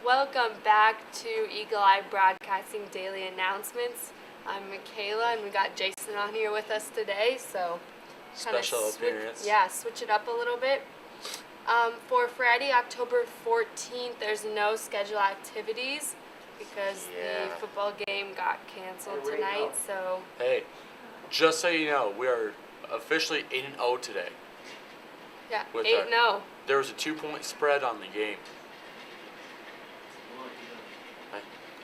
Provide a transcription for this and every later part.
Welcome back to Eagle Eye Broadcasting Daily Announcements. I'm Michaela, and we got Jason on here with us today, so special appearance. Switch it up a little bit. For Friday, October 14th, there's no scheduled activities because the football game got canceled tonight. So hey, just so you know, we are officially 8-0 today. Yeah, 8-0. There was a 2-point spread on the game.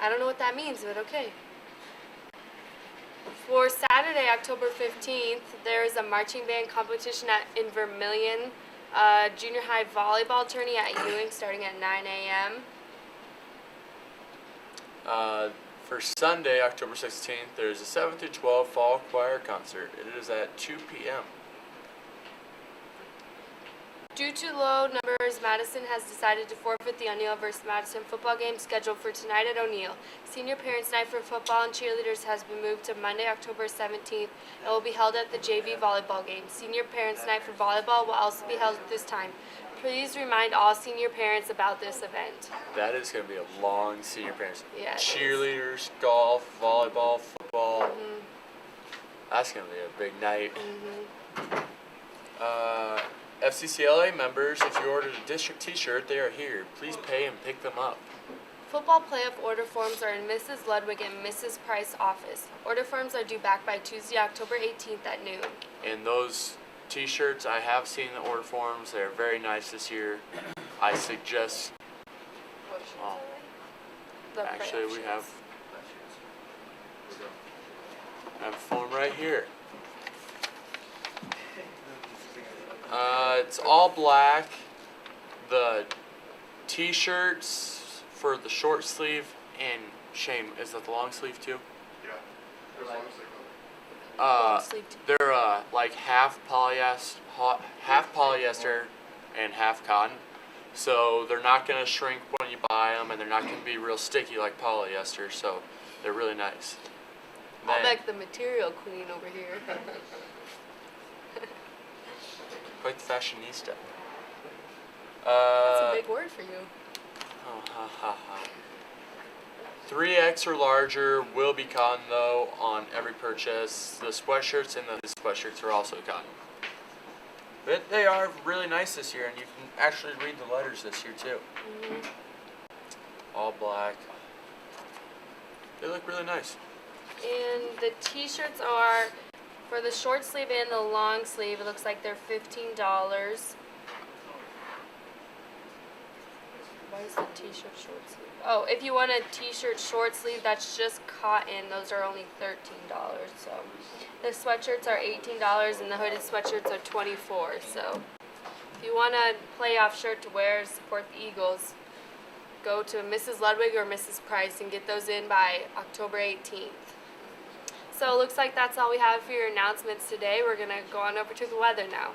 I don't know what that means, but okay. For Saturday, October 15th, there is a marching band competition in Vermilion, junior high volleyball tourney at Ewing starting at 9 a.m. For Sunday, October 16th, there's a 7 through 12 fall choir concert. It is at 2 p.m. Due to low numbers, Madison has decided to forfeit the O'Neill vs. Madison football game scheduled for tonight at O'Neill. Senior Parents Night for football and cheerleaders has been moved to Monday, October 17th, and will be held at the JV volleyball game. Senior Parents Night for volleyball will also be held at this time. Please remind all senior parents about this event. That is going to be a long senior parents. Yeah, cheerleaders, golf, volleyball, football. Mm-hmm. That's going to be a big night. Mm-hmm. FCCLA members, if you ordered a district t-shirt, they are here. Please pay and pick them up. Football playoff order forms are in Mrs. Ludwig and Mrs. Price's office. Order forms are due back by Tuesday, October 18th at noon. And those t-shirts, I have seen the order forms. They're very nice this year. I suggest... actually, we have a form right here. It's all black. The t-shirts for the short sleeve and Shane, is that the long sleeve too? Yeah, there's long sleeve. They're like half polyester and half cotton. So they're not gonna shrink when you buy them, and they're not gonna be real sticky like polyester. So they're really nice. I'm like the material queen over here. Quite the fashionista. That's a big word for you. 3X or larger will be cotton though on every purchase. The sweatshirts and the sweatshirts are also cotton. But they are really nice this year, and you can actually read the letters this year too. Mm-hmm. All black. They look really nice. And the t-shirts are, for the short sleeve and the long sleeve, it looks like they're $15. Why is the t-shirt short sleeve? Oh, if you want a t-shirt short sleeve that's just cotton, those are only $13. So the sweatshirts are $18 and the hooded sweatshirts are $24. So if you want a playoff shirt to wear to support the Eagles, go to Mrs. Ludwig or Mrs. Price and get those in by October 18th. So it looks like that's all we have for your announcements today. We're going to go on over to the weather now.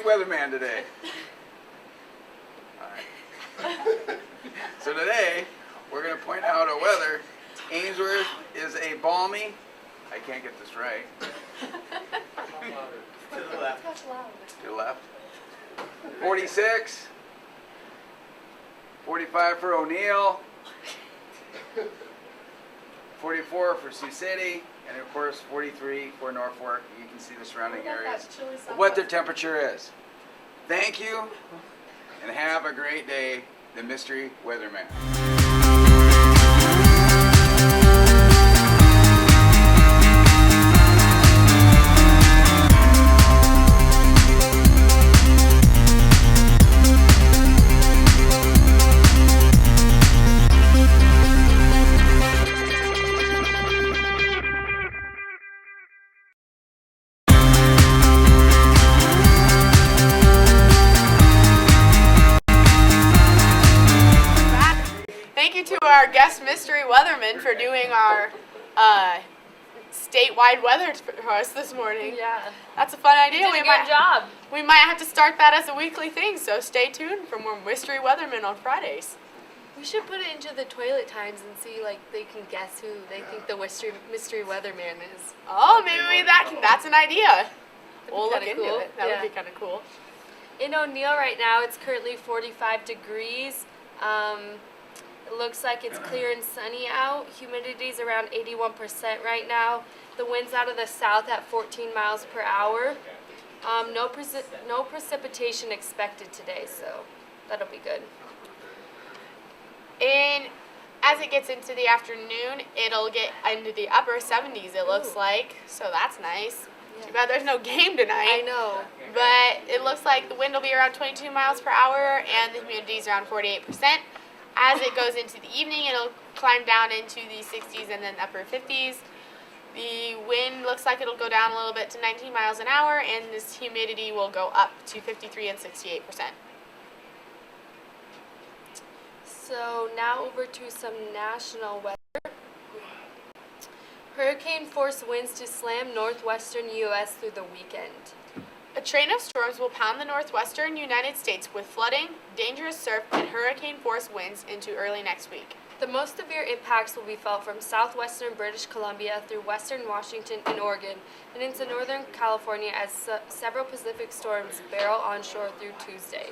weatherman today. So today, we're going to point out our weather. Ainsworth is a balmy, I can't get this right, To the left. to the left, 46, 45 for O'Neill, 44 for Sioux City, and of course 43 for Norfolk. You can see the surrounding areas of what their temperature is. Thank you, and have a great day, the Mystery Weatherman. Thank you to our guest mystery weatherman for doing our statewide weather for us this morning. Yeah. That's a fun You idea. did a good job. We might have to start that as a weekly thing, so stay tuned for more mystery weathermen on Fridays. We should put it into the toilet times and see, like, they can guess who they think the mystery weatherman is. Oh, maybe that's an idea. We'll look kinda into cool. it. That Yeah. would be kind of cool. In O'Neill right now, it's currently 45 degrees. It looks like it's clear and sunny out. Humidity's around 81% right now. The wind's out of the south at 14 miles per hour. No precipitation expected today, so that'll be good. And as it gets into the afternoon, it'll get into the upper 70s, it looks Ooh. like. So that's nice. Yeah. Too bad there's no game tonight. I know. But it looks like the wind will be around 22 miles per hour and the humidity is around 48%. As it goes into the evening, it'll climb down into the 60s and then upper 50s. The wind looks like it'll go down a little bit to 19 miles an hour, and this humidity will go up to 53 and 68%. So now over to some national weather. Hurricane force winds to slam northwestern U.S. through the weekend. A train of storms will pound the northwestern United States with flooding, dangerous surf, and hurricane-force winds into early next week. The most severe impacts will be felt from southwestern British Columbia through western Washington and Oregon, and into northern California as several Pacific storms barrel onshore through Tuesday.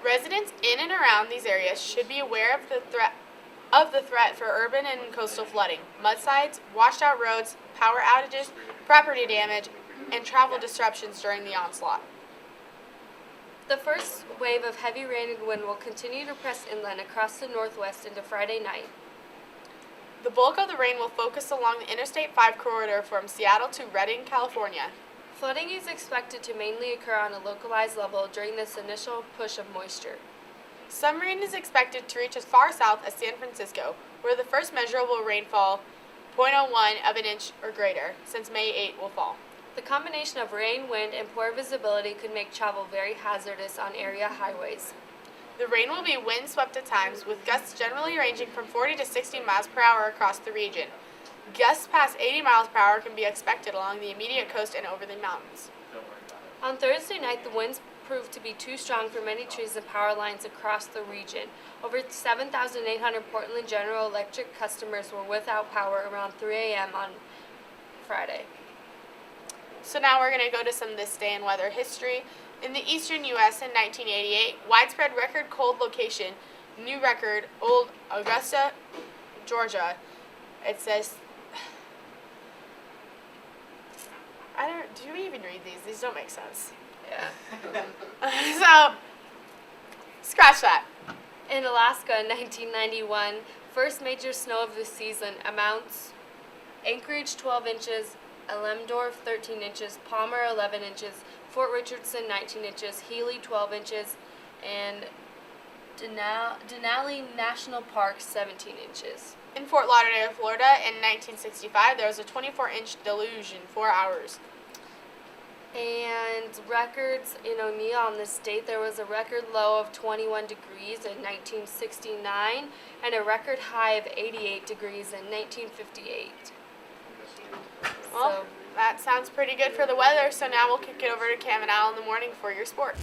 Residents in and around these areas should be aware of the threat for urban and coastal flooding, mudslides, washed out roads, power outages, property damage, and travel disruptions during the onslaught. The first wave of heavy rain and wind will continue to press inland across the northwest into Friday night. The bulk of the rain will focus along the Interstate 5 corridor from Seattle to Redding, California. Flooding is expected to mainly occur on a localized level during this initial push of moisture. Some rain is expected to reach as far south as San Francisco, where the first measurable rainfall, 0.01 of an inch or greater, since May 8 will fall. The combination of rain, wind, and poor visibility could make travel very hazardous on area highways. The rain will be windswept at times, with gusts generally ranging from 40 to 60 miles per hour across the region. Gusts past 80 miles per hour can be expected along the immediate coast and over the mountains. On Thursday night, the winds proved to be too strong for many trees and power lines across the region. Over 7,800 Portland General Electric customers were without power around 3 a.m. on Friday. So now we're going to go to some This Day in Weather history. In the eastern U.S. in 1988, widespread record cold location, new record, Old Augusta, Georgia. It says, do we even read these? These don't make sense. Yeah. So, scratch that. In Alaska in 1991, first major snow of the season amounts Anchorage 12 inches, Elmendorf 13 inches, Palmer 11 inches, Fort Richardson 19 inches, Healy 12 inches, and Denali National Park 17 inches. In Fort Lauderdale, Florida in 1965, there was a 24-inch deluge in 4 hours. And records in O'Neill on this date, there was a record low of 21 degrees in 1969 and a record high of 88 degrees in 1958. Well, that sounds pretty good for the weather, so now we'll kick it over to Cam and Al in the morning for your sports.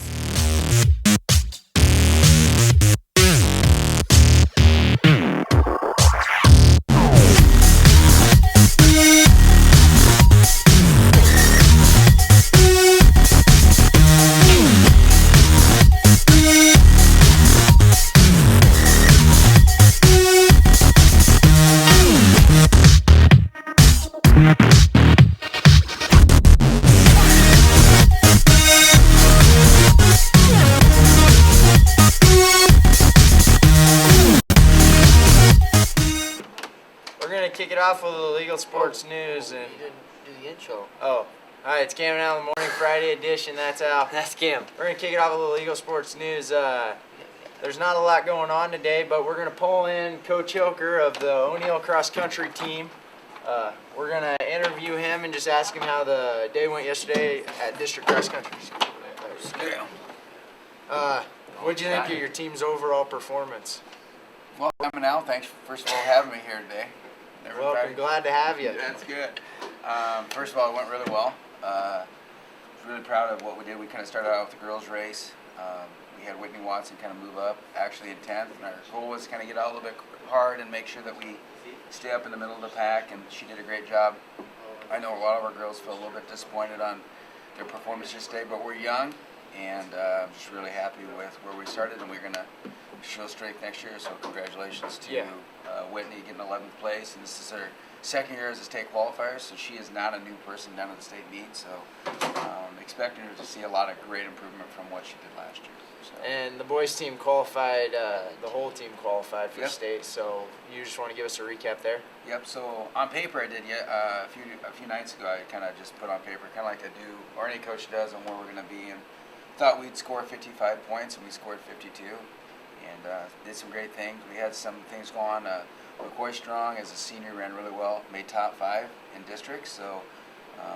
We're gonna kick it off with the legal sports news and You didn't do the intro. all right, it's Cam and Al in the morning, Friday edition. That's Al. That's Cam. We're gonna kick it off with the legal sports news. There's not a lot going on today, but we're gonna pull in Coach Hilker of the O'Neill cross country team. We're gonna interview him and just ask him how the day went yesterday at district cross country. What'd you think of your team's overall performance? Well, I'm Al. Thanks, first of all, having me here today. Welcome, glad to have you. That's good. First of all, it went really well. I was really proud of what we did. We kind of started out with the girls' race. We had Whitney Watson kind of move up, actually in 10th. And our goal was to kind of get out a little bit hard and make sure that we stay up in the middle of the pack, and she did a great job. I know a lot of our girls feel a little bit disappointed on their performance yesterday, but we're young, and I'm just really happy with where we started, and we're going to show strength next year, so congratulations to Yeah. Whitney getting 11th place, and this is her second year as a state qualifier, so she is not a new person down at the state meet, so expecting her to see a lot of great improvement from what she did last year. So. And the boys team qualified, the whole team qualified for Yep. state, so you just want to give us a recap there? Yep. So on paper, I did a few nights ago. I kind of just put on paper, kind of like I do, or any coach does, on where we're going to be, and thought we'd score 55 points, and we scored 52, and did some great things. We had some things go on. McCoy Strong, as a senior, ran really well, made top 5 in districts. So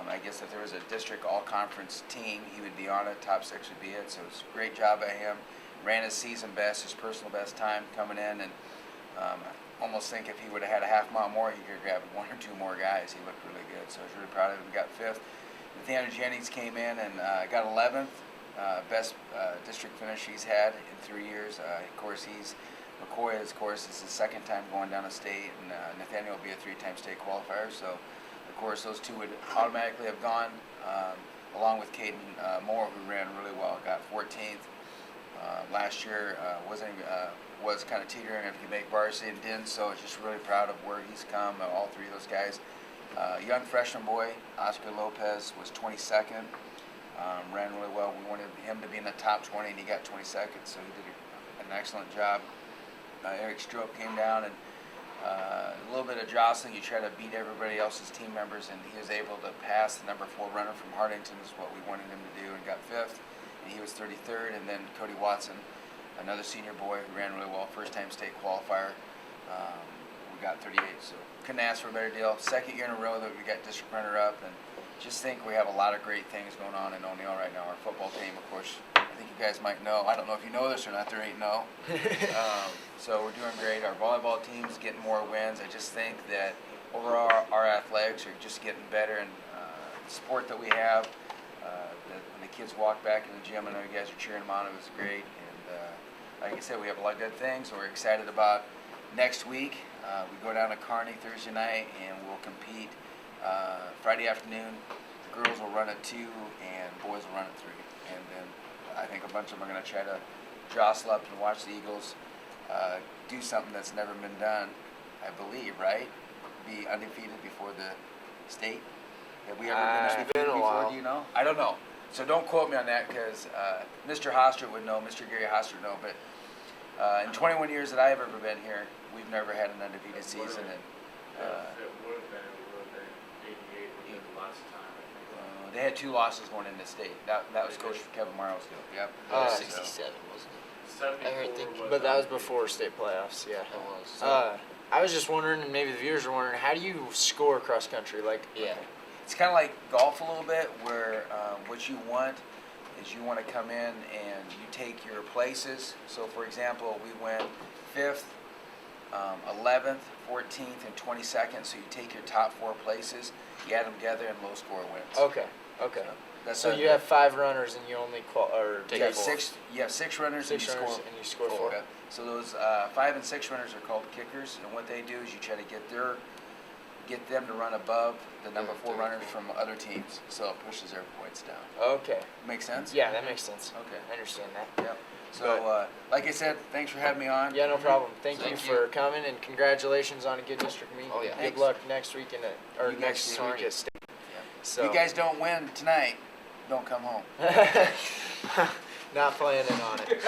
I guess if there was a district all-conference team, he would be on it. Top 6 would be it. So it was a great job by him. Ran his season best, his personal best time coming in, and I almost think if he would have had a half mile more, he could have grabbed 1 or 2 more guys. He looked really good, so I was really proud of him. He got 5th. Nathaniel Jennings came in and got 11th. Best district finish he's had in 3 years. Of course, McCoy, of course, is his second time going down a state, and Nathaniel will be a 3-time state qualifier. So, of course, those two would automatically have gone, along with Caden Moore, who ran really well, got 14th. Last year was kind of teetering if he could make varsity and didn't, so just really proud of where he's come, all 3 of those guys. Young freshman boy, Oscar Lopez, was 22nd, ran really well. We wanted him to be in the top 20, and he got 22nd, so he did an excellent job. Eric Stroop came down, and a little bit of jostling. You try to beat everybody else's team members, and he was able to pass the number 4 runner from Hardington, is what we wanted him to do, and got 5th. And he was 33rd, and then Cody Watson, another senior boy who ran really well, first-time state qualifier. We got 38, so couldn't ask for a better deal. Second year in a row that we got district runner-up, and just think we have a lot of great things going on in O'Neill right now. Our football team, of course, I think you guys might know. I don't know if you know this or not. They're 8-0. So we're doing great. Our volleyball team's getting more wins. I just think that overall our athletics are just getting better, and the support that we have. When the kids walk back in the gym, I know you guys are cheering them on. It was great, and like I said, we have a lot of good things. We're excited about next week. We go down to Kearney Thursday night, and we'll compete Friday afternoon. The girls will run at 2, and boys will run at 3. And then I think a bunch of them are going to try to jostle up and watch the Eagles do something that's never been done, I believe, right? Be undefeated before the state. Have we ever been It's undefeated been a before? while. Do you know? I don't know. So don't quote me on that, because Mr. Hostert would know, Mr. Gary Hostert would know. But in 21 years that I've ever been here, we've never had an undefeated season. And It would have been 88 would have been the last time, I think. they had 2 losses going into state. That was Coach Kevin Marlowe's deal. Yep. 67, wasn't it? I heard 74 But that was before state playoffs, yeah. That was. I was just wondering, and maybe the viewers are wondering, how do you score cross country? Like, Yeah. It's kind of like golf a little bit, where what you want is you want to come in and you take your places. So, for example, we went 5th, 11th, 14th, and 22nd. So you take your top 4 places, you add them together, and low score wins. Okay. Okay. That's So how you have 5 runners and you only or you have 6. You have 6 runners, 6 and you runners score. and you score 4. Okay. So those 5 and 6 runners are called kickers, and what they do is you try to get them to run above the number 4 runners from other teams, so it pushes their points down. Okay. Make sense? Yeah, that makes sense. Okay. I understand that. Yep. So, like I said, thanks for having me on. Yeah, no problem. Thank you Thank for coming and congratulations on a good district meet. Oh, yeah. Good Thanks. luck next week or You guys next too. week at state. So If you guys don't win tonight, don't come home. not planning on it.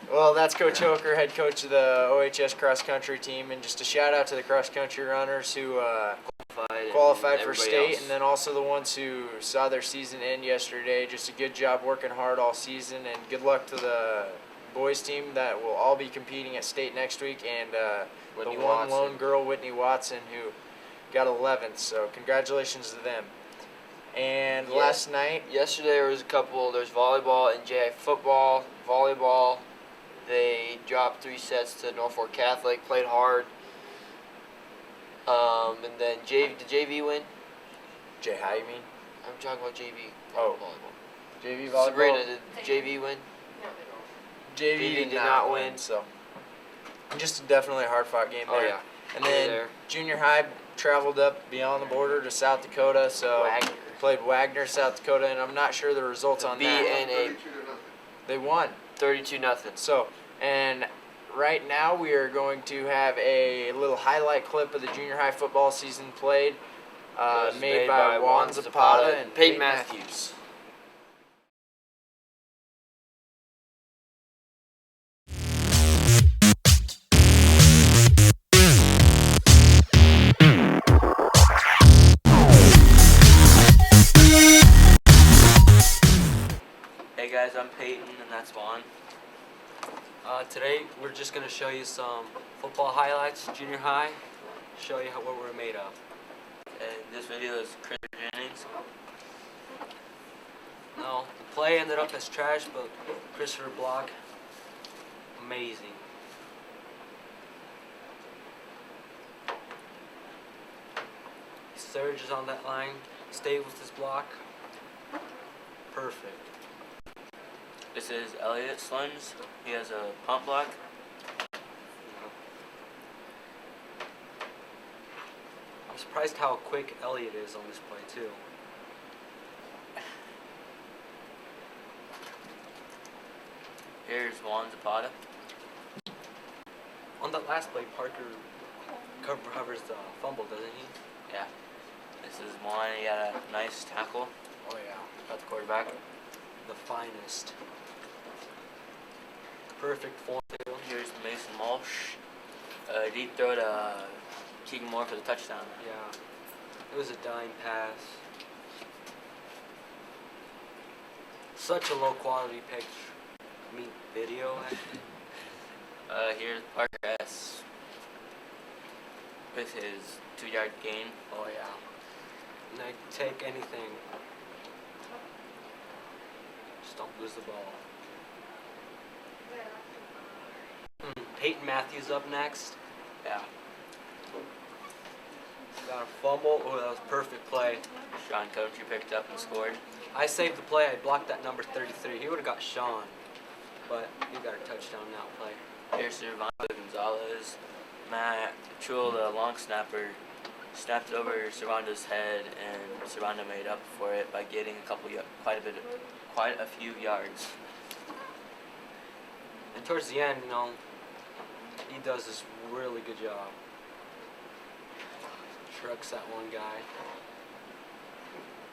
Well, that's Coach Hoker, head coach of the OHS cross country team, and just a shout out to the cross country runners who qualified for state, and then also the ones who saw their season end yesterday. Just a good job working hard all season, and good luck to the boys team that will all be competing at state next week, and Whitney the one Watson. lone girl, Whitney Watson, who got 11th. So congratulations to them. And Yeah. last night, Yesterday there was a couple. There's volleyball and JI football. Volleyball, they dropped 3 sets to Norfolk Catholic. Played hard. And then the JV win. Jay, how you mean? I'm talking about JV Oh. volleyball. JV volleyball. Sabrina, did the JV win? JV did not win, so just definitely a hard-fought game there. Oh yeah. And We were then there. junior high traveled up beyond the border to South Dakota, so Wagner. played Wagner, South Dakota, and I'm not sure the results on that. BNA They won. 32-0. So, and right now we are going to have a little highlight clip of the junior high football season played, was made by Juan Zapata and Peyton Matthews. Hey guys, I'm Peyton and that's Vaughn. Today we're just going to show you some football highlights, junior high, show you what we're made of. And this video is Chris Jennings. No, the play ended up as trash, but Christopher Block, amazing. Surge is on that line, stay with this block, perfect. This is Elliot Sluns. He has a pump block. I'm surprised how quick Elliot is on this play too. Here's Juan Zapata. On that last play, Parker covers the fumble, doesn't he? Yeah. This is Juan. He had a nice tackle. Oh yeah, Got the quarterback. the finest. Perfect form too. Here's Mason Walsh. Deep throw to Keegan Moore for the touchdown. Yeah, it was a dime pass. Such a low quality picture. I mean, video actually. Here's Parker S. with his 2-yard gain. Oh yeah. And I take anything. Just don't lose the ball. Peyton Matthews up next. Yeah. Got a fumble. Oh, that was a perfect play. Sean Coachee picked up and scored. I saved the play. I blocked that number 33. He would have got Sean, but he got a touchdown that play. Here's Servando Gonzalez. Matt Chul, the long snapper, snapped it over Servando's head, and Servando made up for it by getting quite a few yards. And towards the end, he does this really good job. Trucks that one guy.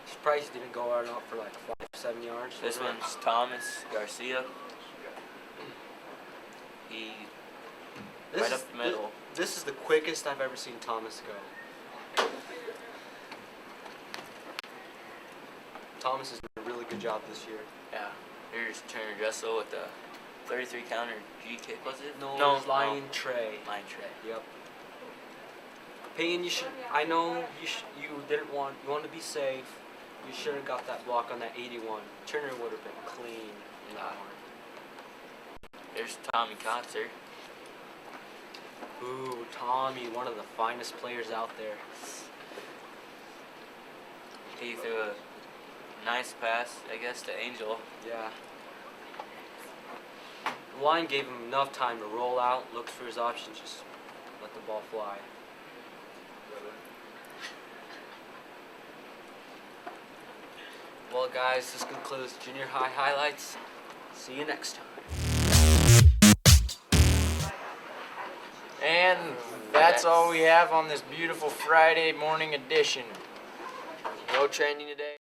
Surprised he didn't go out for like 5-7 yards. This one's Thomas Garcia. He right up the middle. This is the quickest I've ever seen Thomas go. Thomas has done a really good job this year. Yeah. Here's Turner Dressel with the 33 counter G kick, was it? No, no, line tray. line tray. Yep. Payne, you should. I know you didn't want. You wanted to be safe. You should have got that block on that 81. Turner would have been clean in that one. There's Tommy Kotzer. Ooh, Tommy, one of the finest players out there. He threw a nice pass, I guess, to Angel. Yeah. The line gave him enough time to roll out, look for his options, just let the ball fly. Well, guys, this concludes junior high highlights. See you next time. And that's all we have on this beautiful Friday morning edition. No training today.